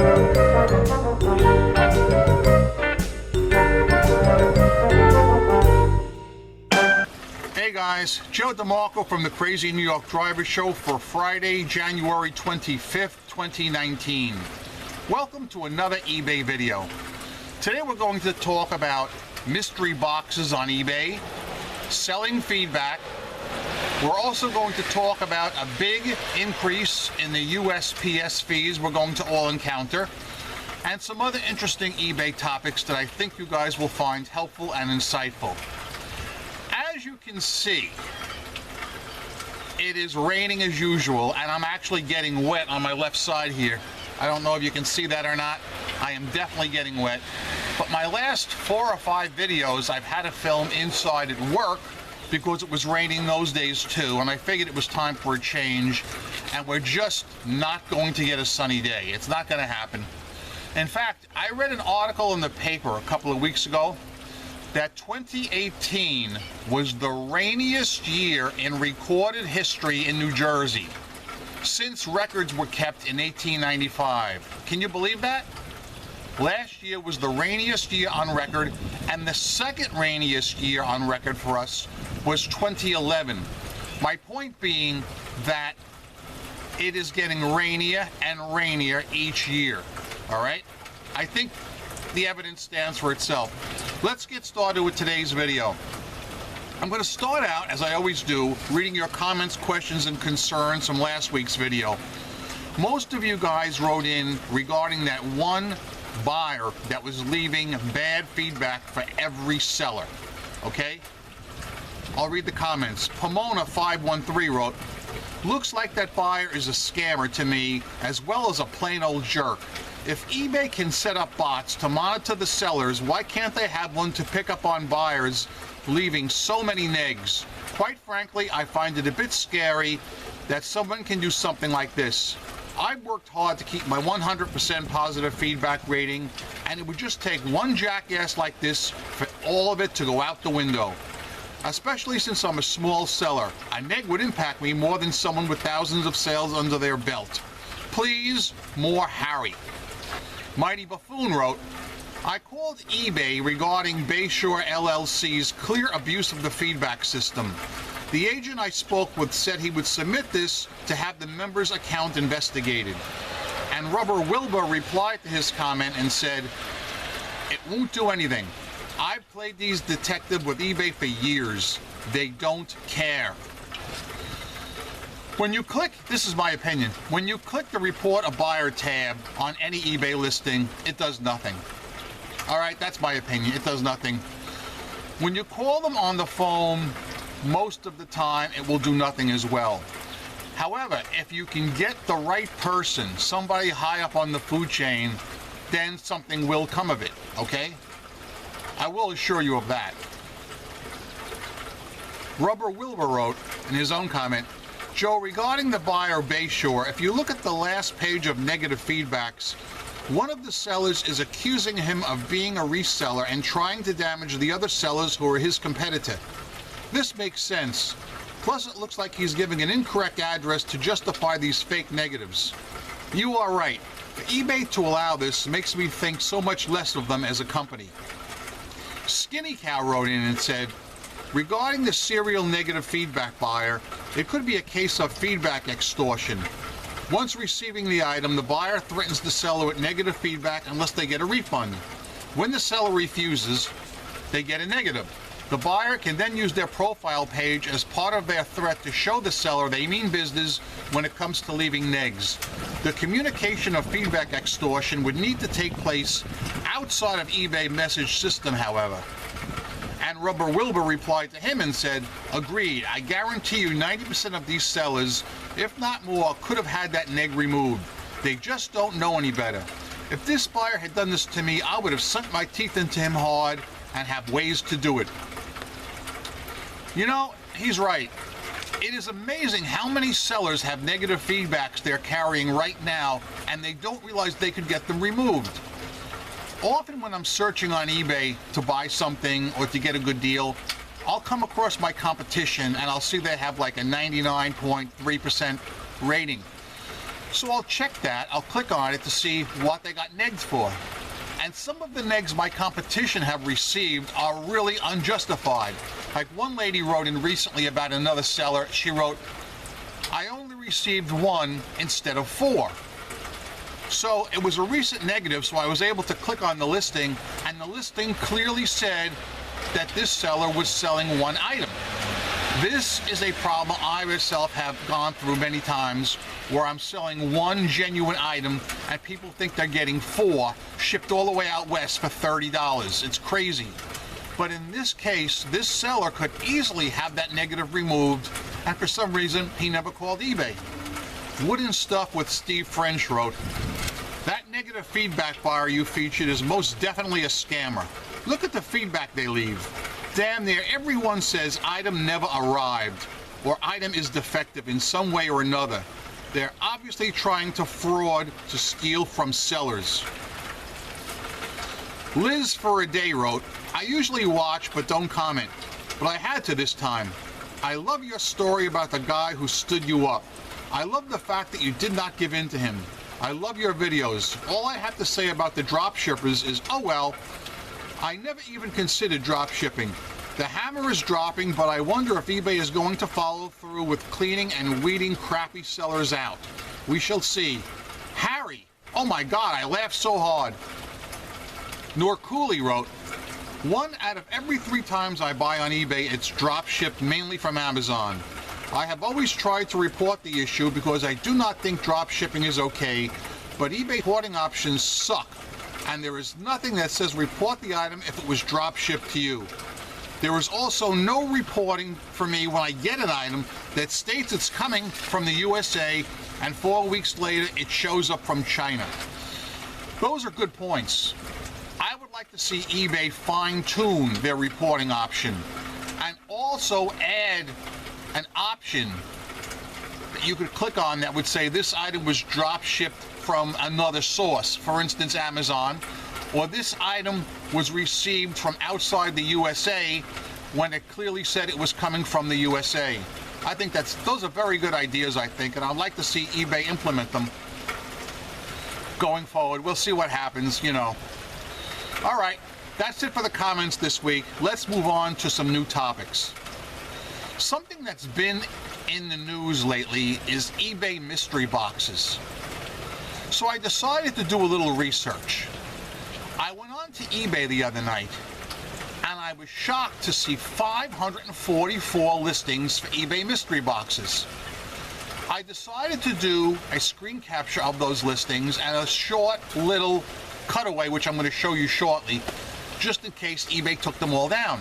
Hey guys, Joe DeMarco from the Crazy New York Driver Show for Friday, January 25th, 2019. Welcome to another eBay video. Today we're going to talk about mystery boxes on eBay, selling feedback. We're also going to talk about a big increase in the USPS fees we're going to all encounter, and some other interesting eBay topics that I think you guys will find helpful and insightful. As you can see, it is raining as usual, and I'm actually getting wet on my left side here. I don't know if you can see that or not. I am definitely getting wet. But my last 4 or 5 videos I've had to film inside at work because it was raining those days too, and I figured it was time for a change, and we're just not going to get a sunny day. It's not going to happen. In fact, I read an article in the paper a couple of weeks ago that 2018 was the rainiest year in recorded history in New Jersey since records were kept in 1895. Can you believe that? Last year was the rainiest year on record, and the second rainiest year on record for us was 2011. My point being that it is getting rainier and rainier each year, all right? I think the evidence stands for itself. Let's get started with today's video. I'm going to start out, as I always do, reading your comments, questions, and concerns from last week's video. Most of you guys wrote in regarding that one buyer that was leaving bad feedback for every seller, okay? I'll read the comments. Pomona513 wrote, "Looks like that buyer is a scammer to me, as well as a plain old jerk. If eBay can set up bots to monitor the sellers, why can't they have one to pick up on buyers leaving so many negs? Quite frankly, I find it a bit scary that someone can do something like this. I've worked hard to keep my 100% positive feedback rating, and it would just take one jackass like this for all of it to go out the window. Especially since I'm a small seller. A neg would impact me more than someone with thousands of sales under their belt. Please, more Harry." Mighty Buffoon wrote, "I called eBay regarding Bayshore LLC's clear abuse of the feedback system. The agent I spoke with said he would submit this to have the member's account investigated. And Rubber Wilbur replied to his comment and said, it won't do anything. I've played these detective with eBay for years. They don't care." When you click, this is my opinion, when you click the report a buyer tab on any eBay listing, it does nothing. All right, that's my opinion. It does nothing. When you call them on the phone, most of the time it will do nothing as well. However, if you can get the right person, somebody high up on the food chain, then something will come of it, okay? I will assure you of that. Rubber Wilbur wrote in his own comment, "Joe, regarding the buyer Bayshore, if you look at the last page of negative feedbacks, one of the sellers is accusing him of being a reseller and trying to damage the other sellers who are his competitor. This makes sense. Plus, it looks like he's giving an incorrect address to justify these fake negatives. You are right. For eBay to allow this makes me think so much less of them as a company." Skinny Cow wrote in and said, "Regarding the serial negative feedback buyer, it could be a case of feedback extortion. Once receiving the item, the buyer threatens the seller with negative feedback unless they get a refund. When the seller refuses, they get a negative. The buyer can then use their profile page as part of their threat to show the seller they mean business when it comes to leaving negs. The communication of feedback extortion would need to take place outside of eBay message system, however." And Rubber Wilbur replied to him and said, "Agreed. I guarantee you 90% of these sellers, if not more, could have had that neg removed. They just don't know any better. If this buyer had done this to me, I would have sunk my teeth into him hard and have ways to do it." You know, he's right. It is amazing how many sellers have negative feedbacks they're carrying right now, and they don't realize they could get them removed. Often when I'm searching on eBay to buy something or to get a good deal, I'll come across my competition and I'll see they have like a 99.3% rating. So I'll check that, I'll click on it to see what they got negs for. And some of the negs my competition have received are really unjustified. Like one lady wrote in recently about another seller, she wrote, "I only received 1 instead of 4. So it was a recent negative, so I was able to click on the listing, and the listing clearly said that this seller was selling 1 item. This is a problem I myself have gone through many times, where I'm selling 1 genuine item and people think they're getting 4 shipped all the way out west for $30. It's crazy. But in this case, this seller could easily have that negative removed, and for some reason, he never called eBay. Wooden Stuff with Steve French wrote, "That negative feedback buyer you featured is most definitely a scammer. Look at the feedback they leave. Damn near everyone says item never arrived or item is defective in some way or another. They're obviously trying to fraud to steal from sellers." Liz for a Day wrote, "I usually watch but don't comment, but I had to this time. I love your story about the guy who stood you up. I love the fact that you did not give in to him. I love your videos. All I have to say about the drop shippers is, oh well, I never even considered drop shipping. The hammer is dropping, but I wonder if eBay is going to follow through with cleaning and weeding crappy sellers out. We shall see." Harry, oh my God, I laughed so hard. Norcooley wrote, "1 out of every 3 times I buy on eBay, it's drop shipped mainly from Amazon. I have always tried to report the issue because I do not think drop shipping is okay, but eBay reporting options suck, and there is nothing that says report the item if it was drop shipped to you. There is also no reporting for me when I get an item that states it's coming from the USA and 4 weeks later it shows up from China." Those are good points. I would like to see eBay fine-tune their reporting option and also add an option that you could click on that would say this item was drop shipped from another source, for instance Amazon, or this item was received from outside the USA when it clearly said it was coming from the USA. I think those are very good ideas, I think, and I'd like to see eBay implement them going forward. We'll see what happens, you know. All right, that's it for the comments this week. Let's move on to some new topics. Something that's been in the news lately is eBay mystery boxes. So I decided to do a little research. I went on to eBay the other night, and I was shocked to see 544 listings for eBay mystery boxes. I decided to do a screen capture of those listings and a short little cutaway, which I'm going to show you shortly, just in case eBay took them all down.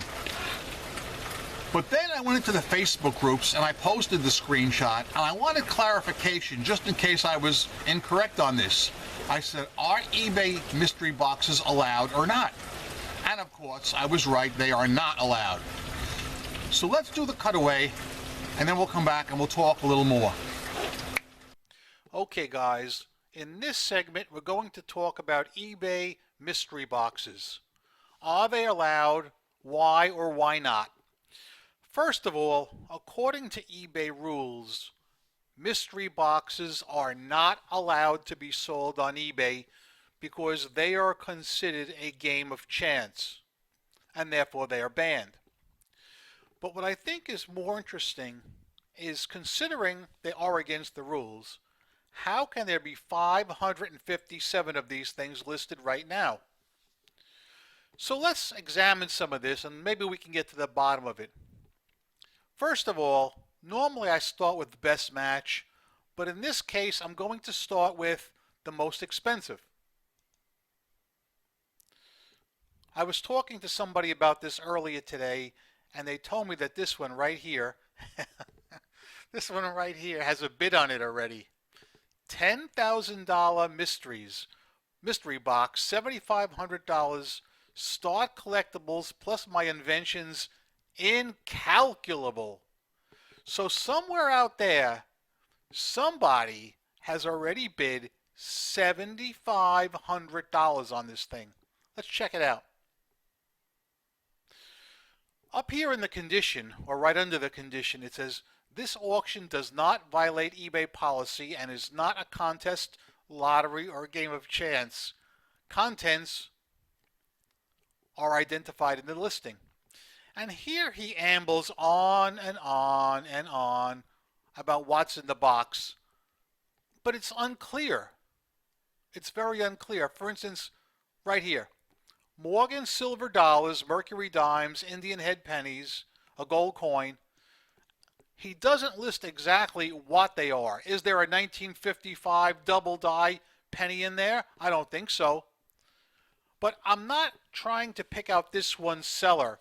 But then I went into the Facebook groups and I posted the screenshot, and I wanted clarification just in case I was incorrect on this. I said, are eBay mystery boxes allowed or not? And of course, I was right, they are not allowed. So let's do the cutaway, and then we'll come back and we'll talk a little more. Okay guys, in this segment we're going to talk about eBay mystery boxes. Are they allowed? Why or why not? First of all, according to eBay rules, mystery boxes are not allowed to be sold on eBay because they are considered a game of chance, and therefore they are banned. But what I think is more interesting is, considering they are against the rules, how can there be 557 of these things listed right now? So let's examine some of this and maybe we can get to the bottom of it. First of all, normally I start with the best match, but in this case I'm going to start with the most expensive. I was talking to somebody about this earlier today, and they told me that this one right here, this one right here has a bid on it already. $10,000 mystery box, $7,500, start collectibles plus my inventions, incalculable. So somewhere out there, somebody has already bid $7,500 on this thing. Let's check it out. Up here in the condition, or right under the condition, it says This auction does not violate eBay policy and is not a contest, lottery, or a game of chance. Contents are identified in the listing. And here he ambles on and on and on about what's in the box, but it's unclear. It's very unclear. For instance, right here, Morgan silver dollars, Mercury dimes, Indian head pennies, a gold coin. He doesn't list exactly what they are. Is there a 1955 double die penny in there? I don't think so. But I'm not trying to pick out this one seller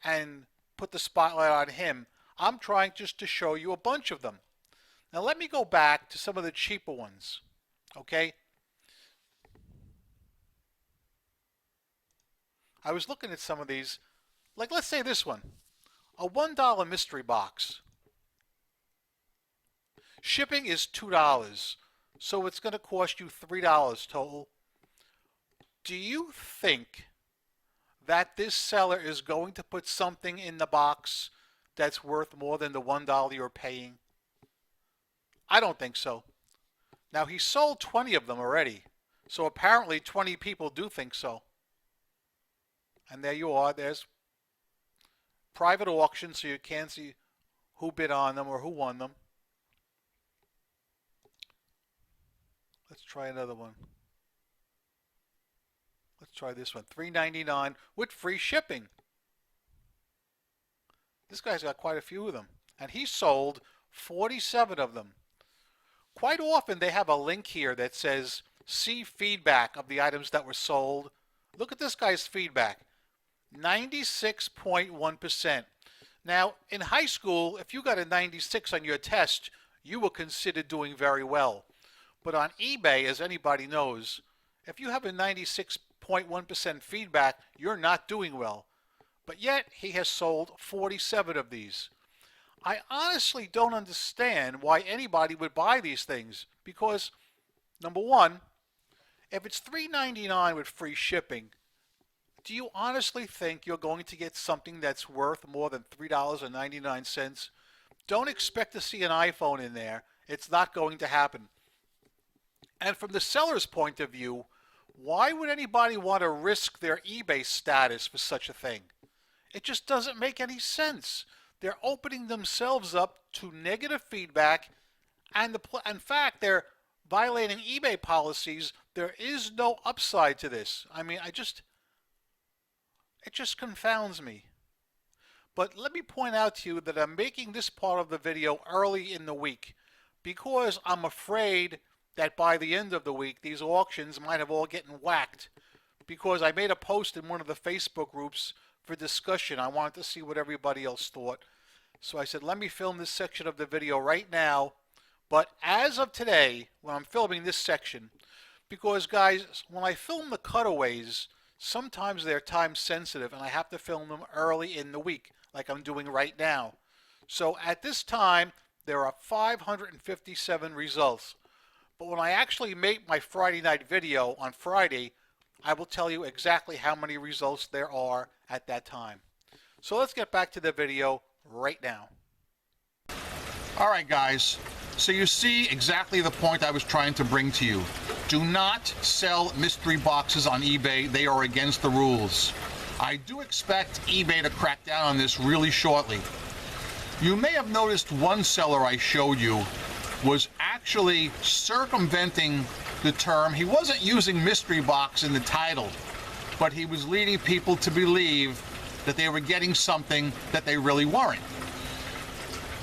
and put the spotlight on him. I'm trying just to show you a bunch of them. Now let me go back to some of the cheaper ones, okay? I was looking at some of these, like let's say this one, a $1 mystery box. Shipping is $2, so it's going to cost you $3 total. Do you think that this seller is going to put something in the box that's worth more than the $1 you're paying? I don't think so. Now, he sold 20 of them already, so apparently 20 people do think so. And there you are. There's private auction, so you can't see who bid on them or who won them. Let's try another one. Let's try this one. $3.99 with free shipping. This guy's got quite a few of them. And he sold 47 of them. Quite often they have a link here that says, see feedback of the items that were sold. Look at this guy's feedback. 96.1%. Now, in high school, if you got a 96 on your test, you were considered doing very well. But on eBay, as anybody knows, if you have a 96.1% feedback, you're not doing well. But yet, he has sold 47 of these. I honestly don't understand why anybody would buy these things. Because, number one, if it's $3.99 with free shipping, do you honestly think you're going to get something that's worth more than $3.99? Don't expect to see an iPhone in there. It's not going to happen. And from the seller's point of view, why would anybody want to risk their eBay status for such a thing? It just doesn't make any sense. They're opening themselves up to negative feedback, and in fact, they're violating eBay policies. There is no upside to this. I mean, it just confounds me. But let me point out to you that I'm making this part of the video early in the week because I'm afraid that by the end of the week, these auctions might have all gotten whacked, because I made a post in one of the Facebook groups for discussion. I wanted to see what everybody else thought. So I said, let me film this section of the video right now. But as of today, when I'm filming this section, because guys, when I film the cutaways, sometimes they're time sensitive and I have to film them early in the week, like I'm doing right now. So at this time, there are 557 results. But when I actually make my Friday night video on Friday, I will tell you exactly how many results there are at that time. So let's get back to the video right now. All right, guys. So you see exactly the point I was trying to bring to you. Do not sell mystery boxes on eBay. They are against the rules. I do expect eBay to crack down on this really shortly. You may have noticed one seller I showed you was actually circumventing the term. He wasn't using mystery box in the title, but he was leading people to believe that they were getting something that they really weren't.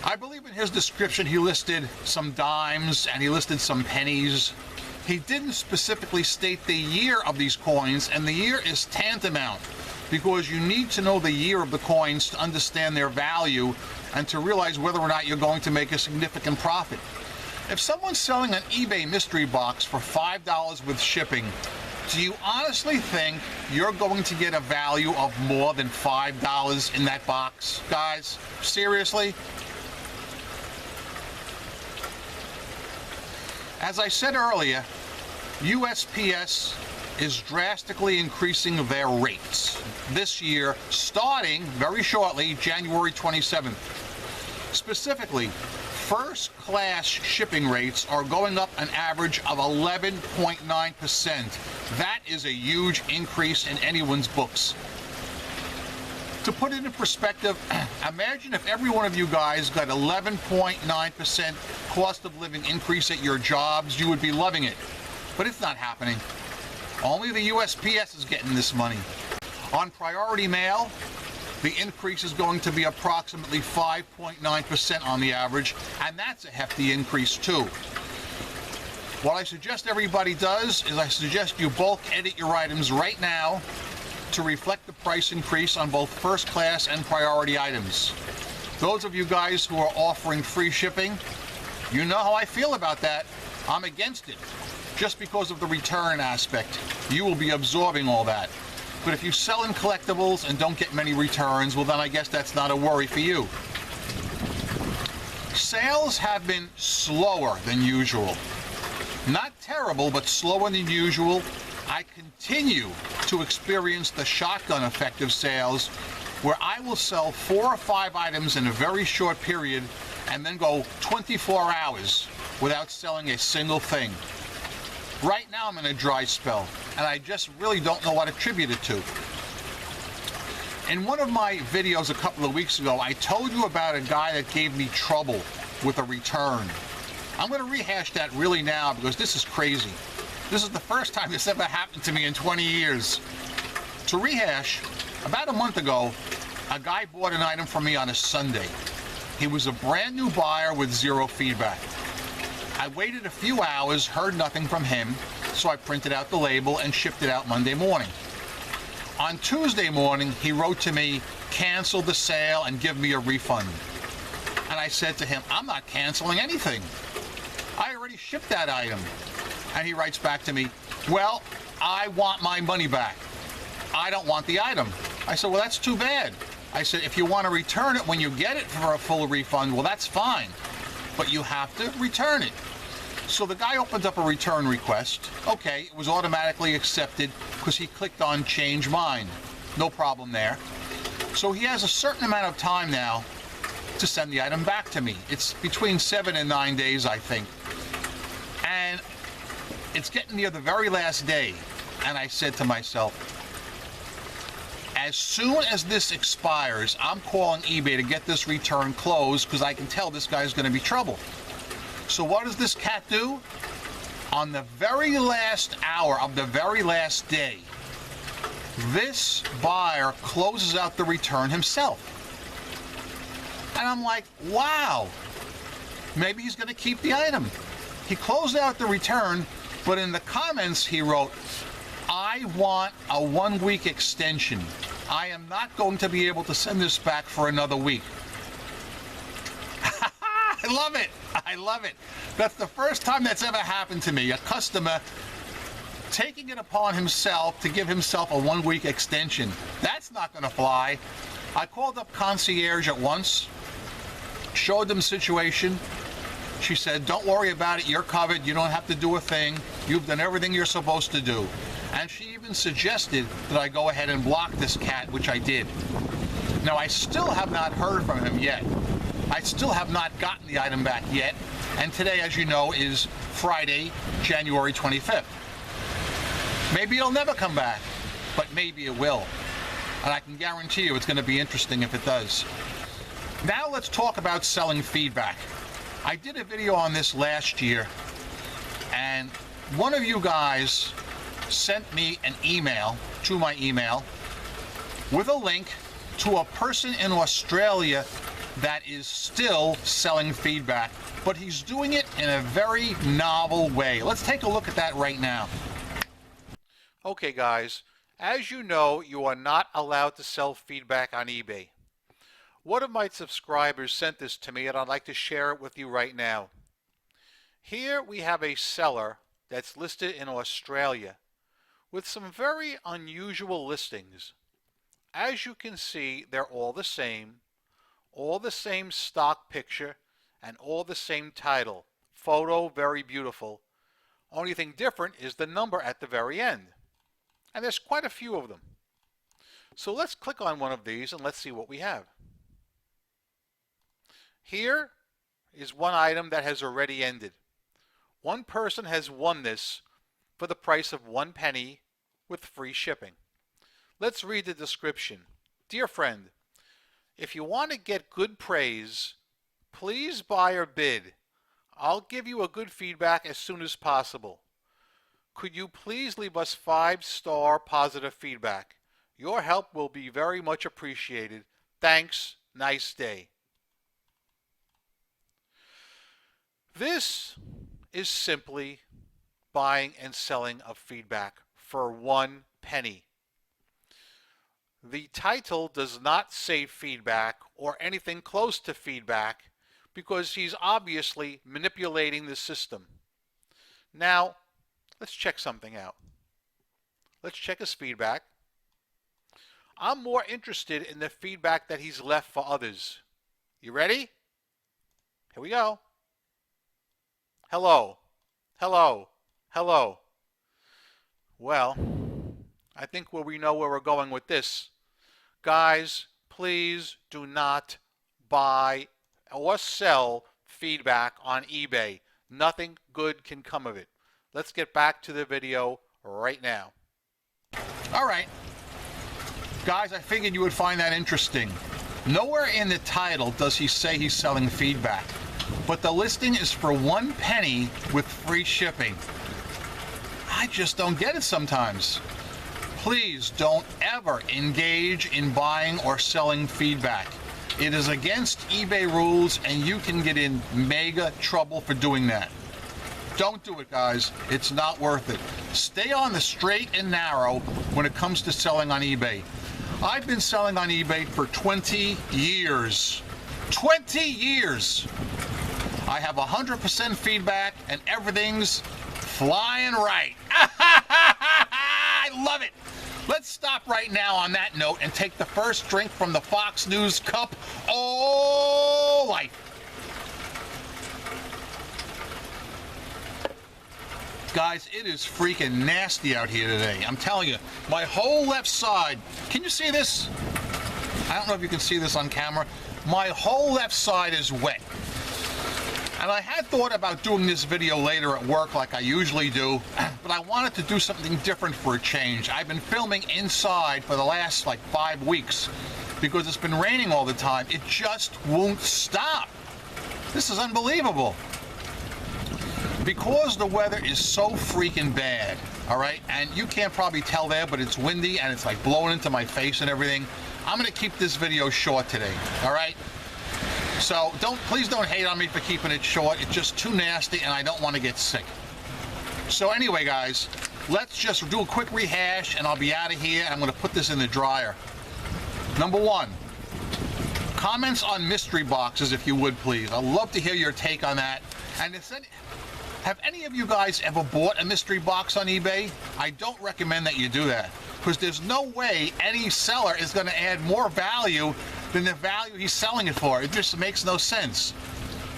I believe in his description he listed some dimes and he listed some pennies. He didn't specifically state the year of these coins, and the year is tantamount because you need to know the year of the coins to understand their value and to realize whether or not you're going to make a significant profit. If someone's selling an eBay mystery box for $5 with shipping, do you honestly think you're going to get a value of more than $5 in that box? Guys, seriously? As I said earlier, USPS is drastically increasing their rates this year, starting very shortly, January 27th. Specifically, first class shipping rates are going up an average of 11.9%. That is a huge increase in anyone's books. To put it in perspective, imagine if every one of you guys got 11.9% cost of living increase at your jobs. You would be loving it. But it's not happening. Only the USPS is getting this money. On priority mail, the increase is going to be approximately 5.9% on the average, and that's a hefty increase too. What I suggest everybody does is I suggest you bulk edit your items right now to reflect the price increase on both first class and priority items. Those of you guys who are offering free shipping, you know how I feel about that. I'm against it, just because of the return aspect. You will be absorbing all that. But if you sell in collectibles and don't get many returns, well then I guess that's not a worry for you. Sales have been slower than usual. Not terrible, but slower than usual. I continue to experience the shotgun effect of sales, where I will sell 4 or 5 items in a very short period and then go 24 hours without selling a single thing. Right now I'm in a dry spell, and I just really don't know what to attribute it to. In one of my videos a couple of weeks ago, I told you about a guy that gave me trouble with a return. I'm going to rehash that really now because this is crazy. This is the first time this ever happened to me in 20 years. To rehash, about a month ago, a guy bought an item from me on a Sunday. He was a brand new buyer with 0 feedback. I waited a few hours, heard nothing from him, so I printed out the label and shipped it out Monday morning. On Tuesday morning, he wrote to me, cancel the sale and give me a refund. And I said to him, I'm not canceling anything. I already shipped that item. And he writes back to me, well, I want my money back. I don't want the item. I said, well, that's too bad. I said, if you want to return it when you get it for a full refund, well, that's fine. But you have to return it. So the guy opened up a return request. Okay, it was automatically accepted because he clicked on change mind. No problem there. So he has a certain amount of time now to send the item back to me. It's between 7 and 9 days, I think. And it's getting near the very last day, and I said to myself, as soon as this expires, I'm calling eBay to get this return closed because I can tell this guy's going to be trouble. So what does this cat do? On the very last hour of the very last day, this buyer closes out the return himself. And I'm like, wow, maybe he's going to keep the item. He closed out the return, but in the comments he wrote, I want a 1-week extension. I am not going to be able to send this back for another week. I love it. I love it. That's the first time that's ever happened to me. A customer taking it upon himself to give himself a 1-week extension. That's not going to fly. I called up concierge at once, showed them the situation. She said, don't worry about it, you're covered, you don't have to do a thing, you've done everything you're supposed to do. And she even suggested that I go ahead and block this cat, which I did. Now, I still have not heard from him yet. I still have not gotten the item back yet. And today, as you know, is Friday, January 25th. Maybe it'll never come back, but maybe it will. And I can guarantee you it's going to be interesting if it does. Now let's talk about selling feedback. I did a video on this last year, and one of you guys sent me an email to my email with a link to a person in Australia that is still selling feedback, but he's doing it in a very novel way. Let's take a look at that right now. Okay guys, as you know, you are not allowed to sell feedback on eBay. One of my subscribers sent this to me and I'd like to share it with you right now. Here we have a seller that's listed in Australia with some very unusual listings. As you can see, they're all the same stock picture, and all the same title. Photo, very beautiful. Only thing different is the number at the very end. And there's quite a few of them. So let's click on one of these and let's see what we have. Here is one item that has already ended. One person has won this for the price of 1 penny with free shipping. Let's read the description. Dear friend, if you want to get good praise, please buy or bid. I'll give you a good feedback as soon as possible. Could you please leave us 5-star positive feedback? Your help will be very much appreciated. Thanks. Nice day. This is simply buying and selling of feedback for 1 penny. The title does not say feedback or anything close to feedback because he's obviously manipulating the system. Now, let's check something out. Let's check his feedback. I'm more interested in the feedback that he's left for others. You ready? Here we go. Hello. Hello. Hello. Well, I think we know where we're going with this. Guys, please do not buy or sell feedback on eBay. Nothing good can come of it. Let's get back to the video right now. All right. Guys, I figured you would find that interesting. Nowhere in the title does he say he's selling feedback, but the listing is for 1 penny with free shipping. I just don't get it sometimes. Please don't ever engage in buying or selling feedback. It is against eBay rules and you can get in mega trouble for doing that. Don't do it, guys. It's not worth it. Stay on the straight and narrow when it comes to selling on eBay. I've been selling on eBay for 20 years. 20 years! I have 100% feedback and everything's flying right. I love it. Let's stop right now on that note and take the first drink from the Fox News cup. Oh, life. Guys, it is freaking nasty out here today. I'm telling you, my whole left side, can you see this? I don't know if you can see this on camera. My whole left side is wet. And I had thought about doing this video later at work like I usually do, but I wanted to do something different for a change. I've been filming inside for the last like 5 weeks because it's been raining all the time. It just won't stop. This is unbelievable. Because the weather is so freaking bad, all right, and you can't probably tell there, but it's windy and it's like blowing into my face and everything, I'm going to keep this video short today, all right? So please don't hate on me for keeping it short. It's just too nasty and I don't want to get sick. So anyway, guys, let's just do a quick rehash and I'll be out of here. I'm going to put this in the dryer. Number 1, comments on mystery boxes, if you would, please. I'd love to hear your take on that. And have any of you guys ever bought a mystery box on eBay? I don't recommend that you do that because there's no way any seller is going to add more value than the value he's selling it for. It just makes no sense.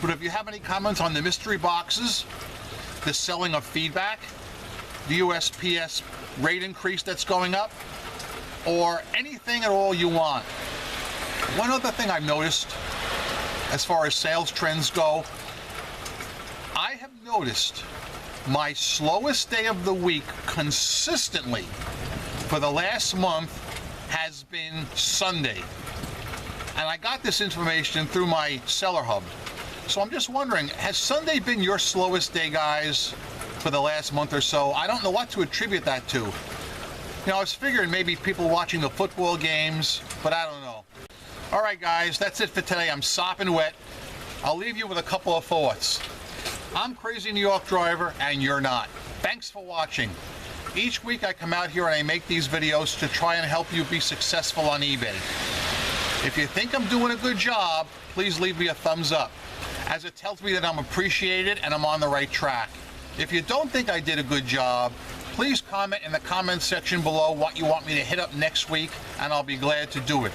But if you have any comments on the mystery boxes, the selling of feedback, the USPS rate increase that's going up, or anything at all you want. One other thing I've noticed as far as sales trends go, I have noticed my slowest day of the week consistently for the last month has been Sunday. And I got this information through my seller hub. So I'm just wondering, has Sunday been your slowest day, guys, for the last month or so? I don't know what to attribute that to. You know, I was figuring maybe people watching the football games, but I don't know. All right, guys, that's it for today. I'm sopping wet. I'll leave you with a couple of thoughts. I'm Crazy New York Driver, and you're not. Thanks for watching. Each week I come out here and I make these videos to try and help you be successful on eBay. If you think I'm doing a good job, please leave me a thumbs up, as it tells me that I'm appreciated and I'm on the right track. If you don't think I did a good job, please comment in the comment section below what you want me to hit up next week, and I'll be glad to do it.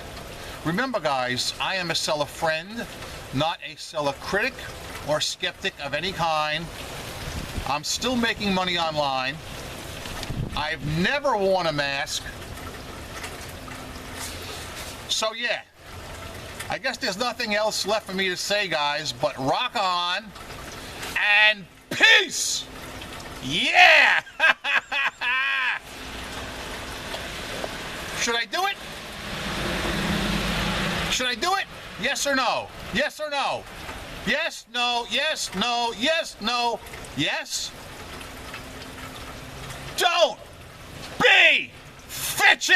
Remember, guys, I am a seller friend, not a seller critic or skeptic of any kind. I'm still making money online. I've never worn a mask. So yeah, I guess there's nothing else left for me to say, guys, but rock on and peace! Yeah! Should I do it? Should I do it? Yes or no? Yes or no? Yes, no, yes, no, yes, no, yes? Don't be fitchy!